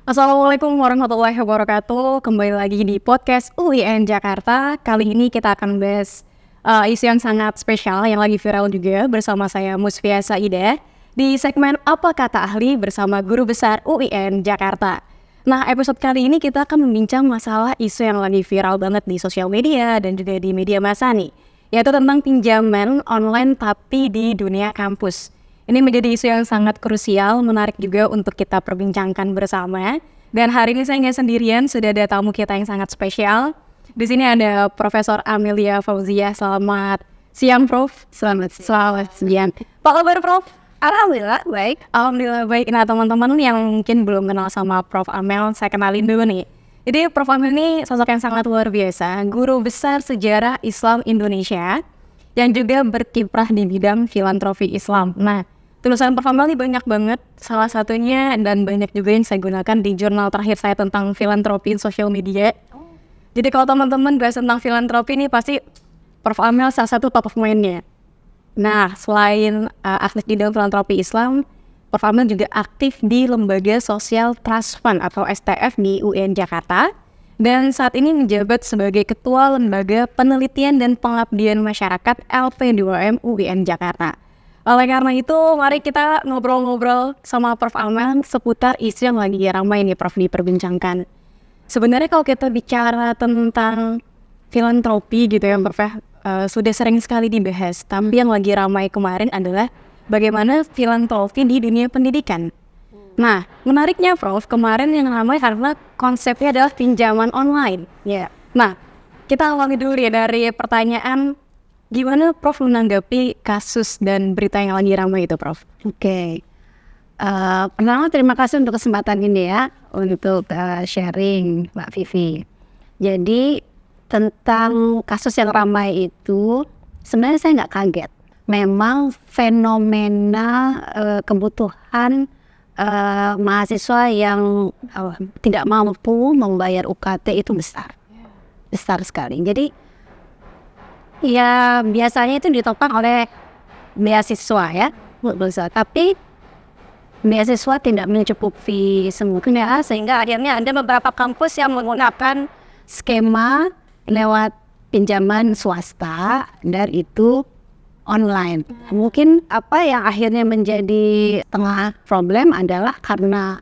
Assalamualaikum warahmatullahi wabarakatuh. Kembali lagi di podcast UIN Jakarta. Kali ini kita akan bahas isu yang sangat spesial yang lagi viral juga bersama saya Musfia Saidah di segmen Apa Kata Ahli bersama Guru Besar UIN Jakarta. Nah, episode kali ini kita akan membincang masalah isu yang lagi viral banget di sosial media dan juga di media massa nih, yaitu tentang pinjaman online tapi di dunia kampus. Ini menjadi isu yang sangat krusial, menarik juga untuk kita perbincangkan bersama. Dan hari ini saya nggak sendirian, sudah ada tamu kita yang sangat spesial. Di sini ada Profesor Amelia Fauzia. Selamat siang, Prof. Selamat siang. Apa kabar, Prof? Alhamdulillah, baik. Alhamdulillah baik. Nah, teman-teman yang mungkin belum kenal sama Prof Amel, saya kenalin dulu nih. Jadi Prof Amel ini sosok yang sangat luar biasa, guru besar sejarah Islam Indonesia, yang juga berkiprah di bidang filantropi Islam. Nah, tulisan Prof Amel ini banyak banget, salah satunya dan banyak juga yang saya gunakan di jurnal terakhir saya tentang filantropi sosial media. Jadi kalau teman-teman bahas tentang filantropi ini pasti Prof Amel salah satu top of mind-nya. Nah, selain aktif di dalam filantropi Islam, Prof Amel juga aktif di Lembaga Sosial Trust Fund atau STF di UIN Jakarta. Dan saat ini menjabat sebagai Ketua Lembaga Penelitian dan Pengabdian Masyarakat LP2M UIN Jakarta. Oleh karena itu, mari kita ngobrol-ngobrol sama Prof Amel seputar isu yang lagi ramai nih Prof diperbincangkan. Sebenarnya kalau kita bicara tentang filantropi gitu ya Prof ya, sudah sering sekali dibahas. Tapi yang lagi ramai kemarin adalah bagaimana filantropi di dunia pendidikan. Nah, menariknya Prof, kemarin yang ramai karena konsepnya adalah pinjaman online. Ya. Nah, kita awali dulu ya dari pertanyaan, gimana Prof menanggapi kasus dan berita yang lagi ramai itu, Prof? Oke. Pertama terima kasih untuk kesempatan ini ya, untuk sharing Mbak Vivi. Jadi tentang kasus yang ramai itu sebenarnya saya nggak kaget. Memang fenomena kebutuhan mahasiswa yang tidak mampu membayar UKT itu besar sekali. Jadi ya biasanya itu ditopang oleh beasiswa ya, tapi beasiswa tidak mencukupi semuanya, sehingga akhirnya ada beberapa kampus yang menggunakan skema lewat pinjaman swasta dan itu online. Mungkin apa yang akhirnya menjadi tengah problem adalah karena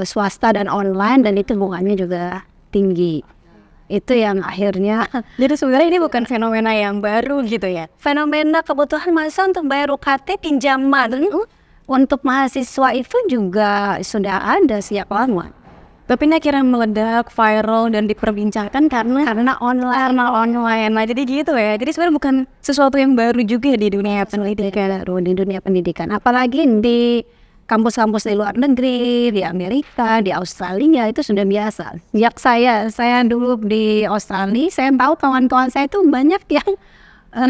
swasta dan online dan itu bunganya juga tinggi. Itu yang akhirnya Jadi sebenarnya ini bukan fenomena yang baru gitu ya? fenomena kebutuhan mahasiswa untuk bayar UKT pinjaman untuk mahasiswa itu juga sudah ada sejak lama. Tapi ini akhirnya meledak, viral, dan diperbincangkan karena online. Nah, jadi gitu ya. Jadi sebenarnya bukan sesuatu yang baru juga di dunia pendidikan. Apalagi di kampus-kampus di luar negeri, di Amerika, di Australia itu sudah biasa. Sejak saya dulu di Australia, saya tahu kawan-kawan saya itu banyak yang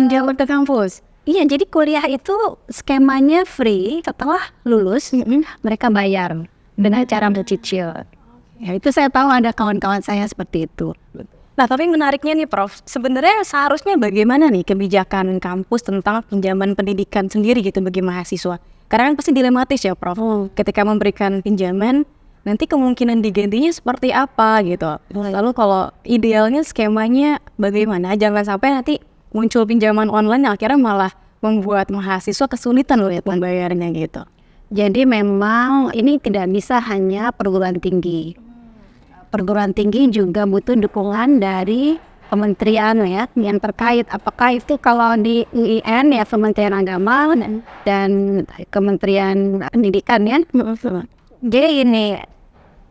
jauh ke kampus. Iya, jadi kuliah itu skemanya free, setelah lulus mereka bayar dengan cara mencicil. Ya, itu saya tahu ada kawan-kawan saya seperti itu. Nah, tapi menariknya nih Prof, sebenarnya seharusnya bagaimana nih kebijakan kampus tentang pinjaman pendidikan sendiri gitu bagi mahasiswa? Karena kan pasti dilematis ya Prof, ketika memberikan pinjaman, nanti kemungkinan digantinya seperti apa gitu. Lalu kalau idealnya skemanya bagaimana? Jangan sampai nanti muncul pinjaman online yang akhirnya malah membuat mahasiswa kesulitan loh ya membayarnya gitu. Jadi memang ini tidak bisa hanya perguruan tinggi. Perguruan tinggi juga butuh dukungan dari kementerian ya yang terkait. Apakah itu kalau di UIN ya Kementerian Agama dan Kementerian Pendidikan ya. Jadi ini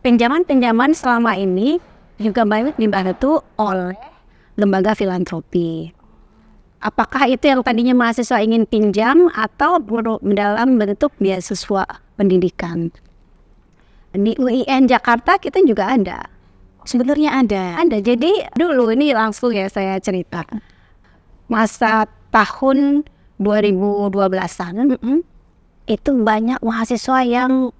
pinjaman selama ini juga banyak dibantu oleh lembaga filantropi. Apakah itu yang tadinya mahasiswa ingin pinjam atau dalam bentuk beasiswa pendidikan? Di UIN Jakarta kita juga ada. Sebenarnya ada. Jadi dulu ini langsung ya saya cerita. Masa tahun 2012-an itu banyak mahasiswa yang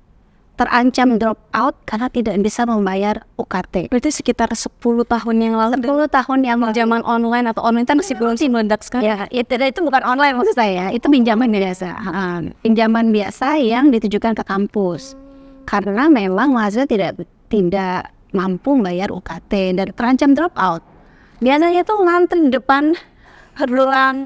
terancam drop out karena tidak bisa membayar UKT. Berarti sekitar 10 tahun yang lalu. 10 tahun yang lalu. Pinjaman online atau online kan masih belum sih meledak sekarang. Ya, itu bukan online maksud saya. Itu pinjaman biasa. Pinjaman biasa yang ditujukan ke kampus. Karena memang mahasiswa tidak mampu bayar UKT dan terancam drop out. Biasanya tuh ngantri di depan ruang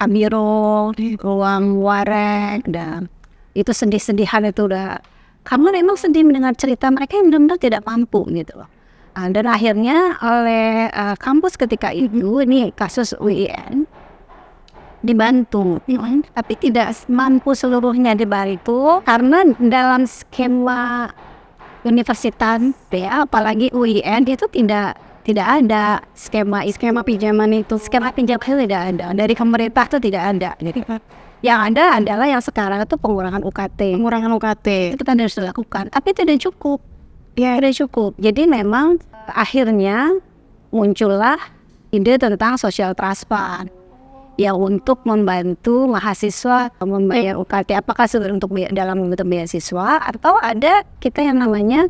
kabiro, ruang warek, dan itu sedih-sedihan itu udah, karena memang sedih mendengar cerita mereka yang benar-benar tidak mampu gitu loh. Dan akhirnya oleh kampus ketika itu, ini kasus UIN, dibantu, tapi tidak mampu seluruhnya dibantu karena dalam skema universitas ya, apalagi UIN itu tidak ada skema pinjaman itu, skema pinjaman itu tidak ada dari pemerintah, itu tidak ada. Jadi yang ada adalah yang sekarang itu pengurangan UKT itu kan harus dilakukan, tapi tidak cukup. Ya, tidak cukup. Jadi memang akhirnya muncullah ide tentang social transfer ya, untuk membantu mahasiswa membayar UKT, apakah sudah untuk dalam bentuk beasiswa atau ada kita yang namanya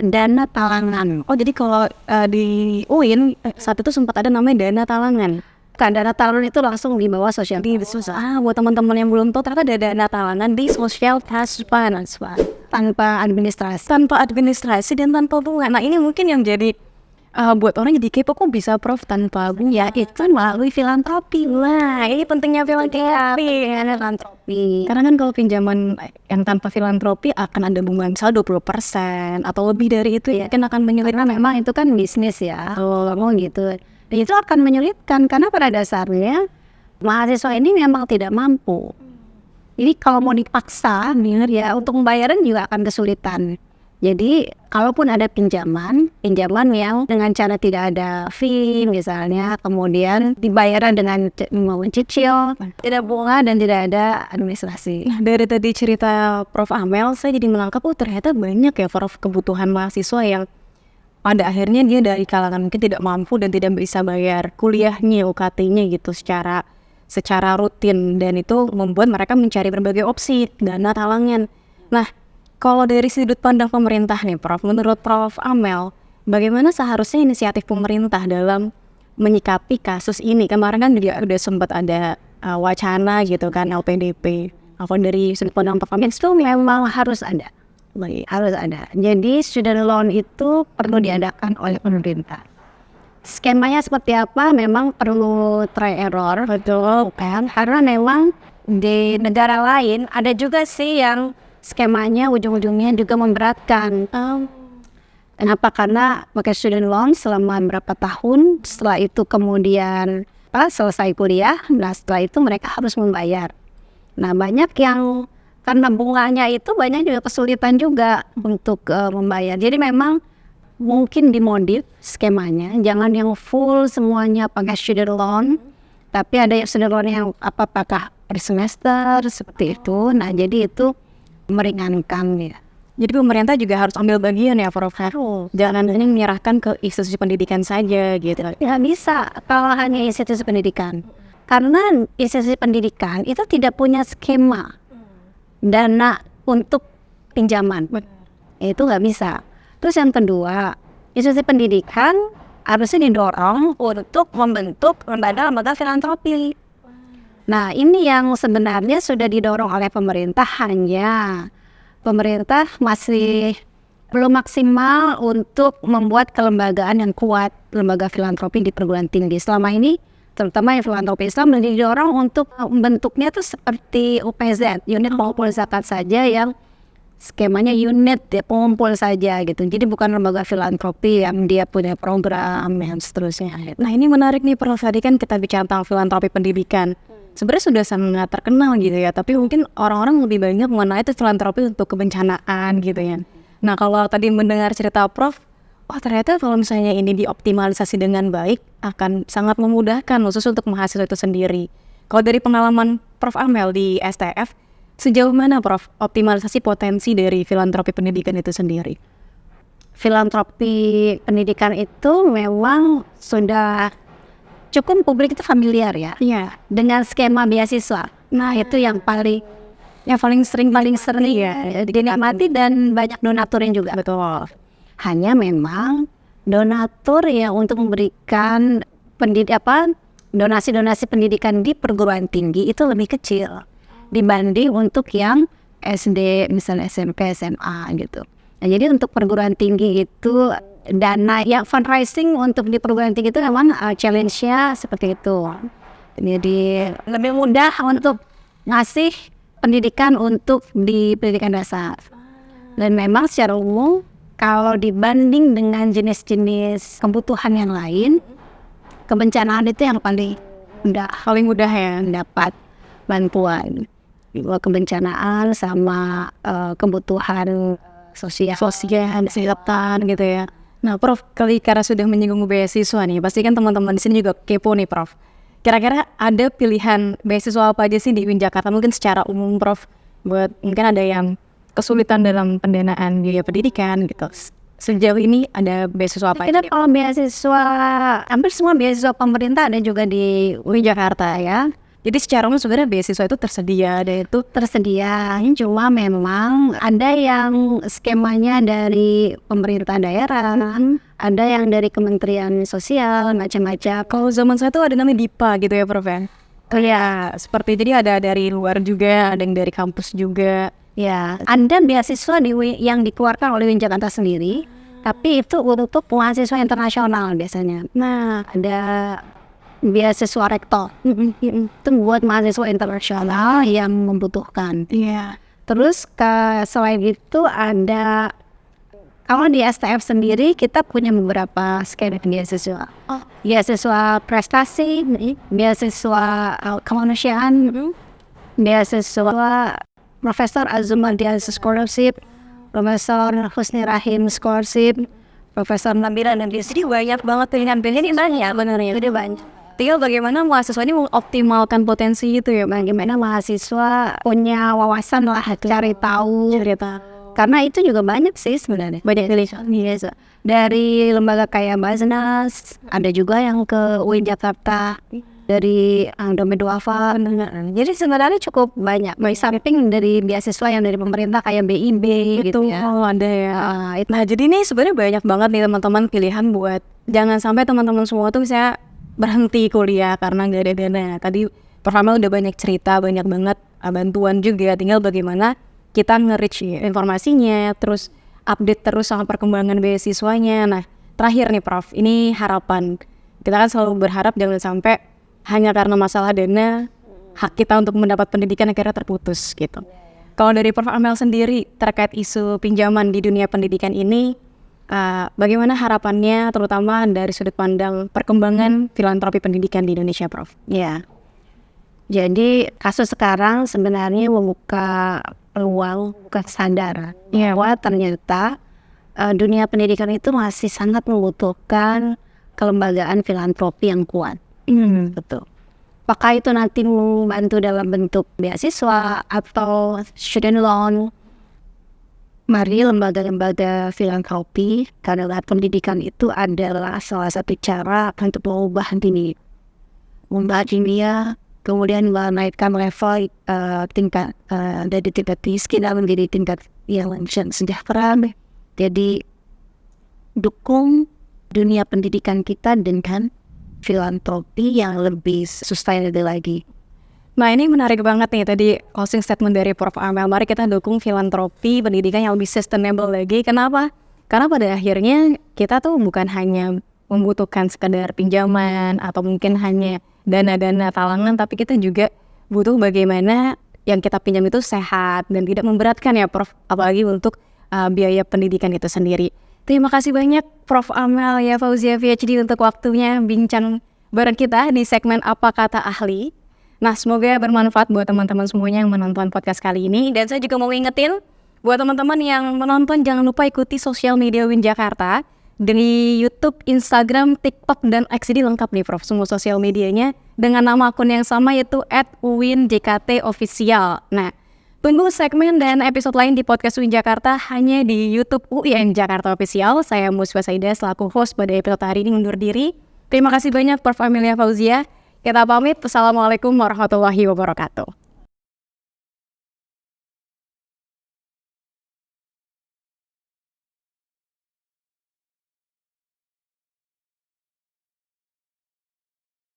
dana talangan. Oh, jadi kalau di UIN saat itu sempat ada namanya dana talangan. Kan dana talangan itu langsung di bawah social transfer. Buat teman-teman yang belum tahu, ternyata ada dana talangan di social transfer tanpa administrasi dan tanpa bunga. Nah, ini mungkin yang jadi buat orang jadi kepo, kok bisa Prof tanpa bunga? Ya, itu melalui filantropi. Nah, ini pentingnya filantropi. Karena kan kalau pinjaman yang tanpa filantropi akan ada bunga misal 20% atau lebih dari itu, ya kan akan menyulitkan. Memang itu kan bisnis ya, ngomong gitu. Dan itu akan menyulitkan karena pada dasarnya mahasiswa ini memang tidak mampu. Ini kalau mau dipaksa ya untuk pembayaran juga akan kesulitan. Jadi kalaupun ada pinjaman yang dengan cara tidak ada fee misalnya, kemudian dibayar dengan mencicil, tidak bunga dan tidak ada administrasi. Nah, dari tadi cerita Prof Amel, saya jadi menangkap ternyata banyak ya Prof kebutuhan mahasiswa yang pada akhirnya dia dari kalangan mungkin tidak mampu dan tidak bisa bayar kuliahnya, UKT-nya gitu secara rutin, dan itu membuat mereka mencari berbagai opsi dana talangan. Nah, kalau dari sudut pandang pemerintah nih Prof, menurut Prof Amel, bagaimana seharusnya inisiatif pemerintah dalam menyikapi kasus ini? Kemarin kan juga udah sempat ada wacana gitu kan LPDP. Kalau dari sudut pandang Prof Amel itu memang harus ada. Jadi student loan itu perlu diadakan oleh pemerintah. Skemanya seperti apa memang perlu try error, betul kan? Karena memang di negara lain ada juga sih yang skemanya ujung-ujungnya juga memberatkan. Kenapa? Karena pakai student loan selama berapa tahun, setelah itu kemudian selesai kuliah, nah setelah itu mereka harus membayar. Nah banyak yang karena bunganya itu banyak juga kesulitan juga untuk membayar. Jadi memang mungkin dimodif skemanya, jangan yang full semuanya pakai student loan, tapi ada yang student loan yang apakah per semester seperti itu. Nah jadi itu meringankan ya. Jadi pemerintah juga harus ambil bagian ya Prof. Jangan hanya menyerahkan ke institusi pendidikan saja gitu. Nggak bisa kalau hanya institusi pendidikan, karena institusi pendidikan itu tidak punya skema dana untuk pinjaman. Itu nggak bisa. Terus yang kedua, institusi pendidikan harusnya didorong untuk membentuk lembaga filantropi. Nah ini yang sebenarnya sudah didorong oleh pemerintah, hanya pemerintah masih belum maksimal untuk membuat kelembagaan yang kuat, lembaga filantropi di perguruan tinggi. Selama ini terutama yang filantropi Islam didorong untuk bentuknya tuh seperti UPZ, unit pengumpul zakat saja, yang skemanya unit ya, pengumpul saja gitu. Jadi bukan lembaga filantropi yang dia punya program dan seterusnya. Nah ini menarik nih Prof, tadi kan kita bicara tentang filantropi pendidikan. Sebenarnya sudah sangat terkenal gitu ya, tapi mungkin orang-orang lebih banyak mengenal itu filantropi untuk kebencanaan gitu ya. Nah kalau tadi mendengar cerita Prof, ternyata kalau misalnya ini dioptimalisasi dengan baik akan sangat memudahkan khusus untuk mahasiswa itu sendiri. Kalau dari pengalaman Prof Amel di STF, sejauh mana Prof optimalisasi potensi dari filantropi pendidikan itu sendiri? Filantropi pendidikan itu memang sudah cukup publik itu familiar ya, dengan skema beasiswa. Nah itu yang paling sering ya dinikmati dan banyak donaturnya juga. Betul. Hanya memang donatur ya untuk memberikan donasi-donasi pendidikan di perguruan tinggi itu lebih kecil dibanding untuk yang SD, misalnya SMP, SMA gitu. Nah, jadi untuk perguruan tinggi itu dana yang fundraising untuk di perguruan tinggi itu memang challenge-nya seperti itu. Jadi lebih mudah untuk ngasih pendidikan untuk di pendidikan dasar. Dan memang secara umum kalau dibanding dengan jenis-jenis kebutuhan yang lain, kebencanaan itu yang paling mudah ya dapat bantuan. Kebencanaan sama kebutuhan sosial kesehatan gitu ya. Nah, Prof, karena sudah menyinggung beasiswa nih, pasti kan teman-teman di sini juga kepo nih, Prof. Kira-kira ada pilihan beasiswa apa aja sih di UIN Jakarta? Mungkin secara umum, Prof, buat mungkin ada yang kesulitan dalam pendanaan biaya pendidikan gitu. Sejauh ini ada beasiswa apa aja? Kalau beasiswa, hampir semua beasiswa pemerintah ada juga di UIN Jakarta ya. Jadi secara umum sebenarnya beasiswa itu tersedia, Cuma memang ada yang skemanya dari pemerintah daerah, ada yang dari Kementerian Sosial, macam-macam. Kalau zaman saya tuh ada namanya DIPA gitu ya, Prof ya. Ya, seperti jadi ada dari luar juga, ada yang dari kampus juga. Ya, ada beasiswa yang dikeluarkan oleh UIN Jakarta sendiri, tapi itu untuk mahasiswa internasional biasanya. Nah, ada beasiswa rektor itu buat mahasiswa internasional yang membutuhkan. Iya. Terus selain itu ada, kalau di STF sendiri kita punya beberapa skema beasiswa. Beasiswa prestasi, beasiswa kemanusiaan, beasiswa Profesor Azumardi Scholarship, Profesor Husni Rahim Scholarship, Profesor Nabila dan di sini banyak banget pilihan-pilihan. Ini banyak benernya, itu banyak. Tinggal bagaimana mahasiswa ini mengoptimalkan potensi itu ya, bagaimana mahasiswa punya wawasan lah, cari tahu. Karena itu juga banyak sih sebenarnya. Banyak pilihan. Yes. Dari lembaga kayak Basnas, ada juga yang ke UIN Jakarta, dari Domain Duafa. Jadi sebenarnya cukup banyak. Samping dari beasiswa yang dari pemerintah kayak BIB gitu ya. Ada ya. Nah, jadi ini sebenarnya banyak banget nih teman-teman pilihan buat jangan sampai teman-teman semua tuh misalnya berhenti kuliah karena nggak ada dana. Tadi Prof Amel udah banyak cerita, banyak banget bantuan juga. Tinggal bagaimana kita nge-reach informasinya, terus update terus sama perkembangan beasiswanya. Nah, terakhir nih Prof, ini harapan. Kita kan selalu berharap jangan sampai hanya karena masalah dana, hak kita untuk mendapat pendidikan akhirnya terputus gitu. Kalau dari Prof Amel sendiri terkait isu pinjaman di dunia pendidikan ini, bagaimana harapannya terutama dari sudut pandang perkembangan filantropi pendidikan di Indonesia, Prof? Ya, jadi kasus sekarang sebenarnya membuka peluang, buka kesadaran bahwa ternyata dunia pendidikan itu masih sangat membutuhkan kelembagaan filantropi yang kuat. Betul. Apakah itu nanti membantu dalam bentuk beasiswa atau student loan? Mari lembaga-lembaga filantropi, karena pendidikan itu adalah salah satu cara untuk mengubah dunia, kemudian menaikkan level tingkat dari tingkat miskin menjadi tingkat yang sejahtera. Jadi dukung dunia pendidikan kita dengan filantropi yang lebih sustainable lagi. Nah, ini menarik banget nih tadi closing statement dari Prof Amel. Mari kita dukung filantropi pendidikan yang lebih sustainable lagi. Kenapa? Karena pada akhirnya kita tuh bukan hanya membutuhkan sekadar pinjaman atau mungkin hanya dana-dana talangan, tapi kita juga butuh bagaimana yang kita pinjam itu sehat dan tidak memberatkan ya Prof, apalagi untuk biaya pendidikan itu sendiri. Terima kasih banyak Prof Amel ya Fauzia PhD untuk waktunya bincang bareng kita di segmen Apa Kata Ahli. Nah, semoga bermanfaat buat teman-teman semuanya yang menonton podcast kali ini. Dan saya juga mau ngingetin buat teman-teman yang menonton, jangan lupa ikuti sosial media UIN Jakarta dari YouTube, Instagram, TikTok, dan X. Jadi lengkap nih Prof, semua sosial medianya dengan nama akun yang sama yaitu @uinjktofficial. Nah, tunggu segmen dan episode lain di podcast UIN Jakarta hanya di YouTube UIN Jakarta Official. Saya Muswa Saida selaku host pada episode hari ini undur diri. Terima kasih banyak Prof Amelia Fauzia. Kita pamit. Assalamualaikum warahmatullahi wabarakatuh.